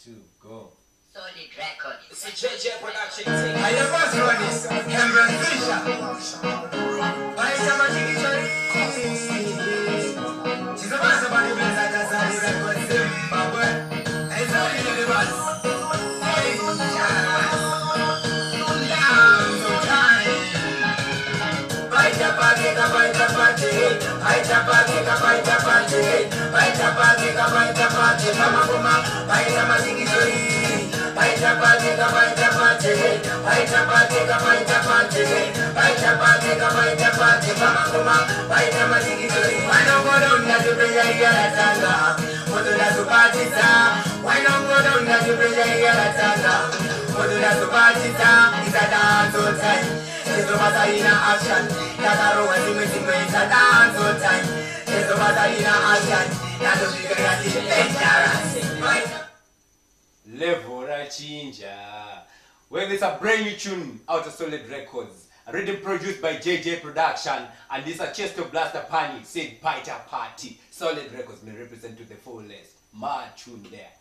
2, go. Solid record. It's a JJ production thing. I am first running, Cameron Fisher. I am a chicken. She's a master body bless like a solid record. Zimbabwe. It's only the bus. Level Rachinja. Well, it's a brand new tune out of Solid Records. Written produced by JJ Production, and this a Chester Blaster Panic said Pita Party. Solid Records may represent to the fullest. Mad tune there.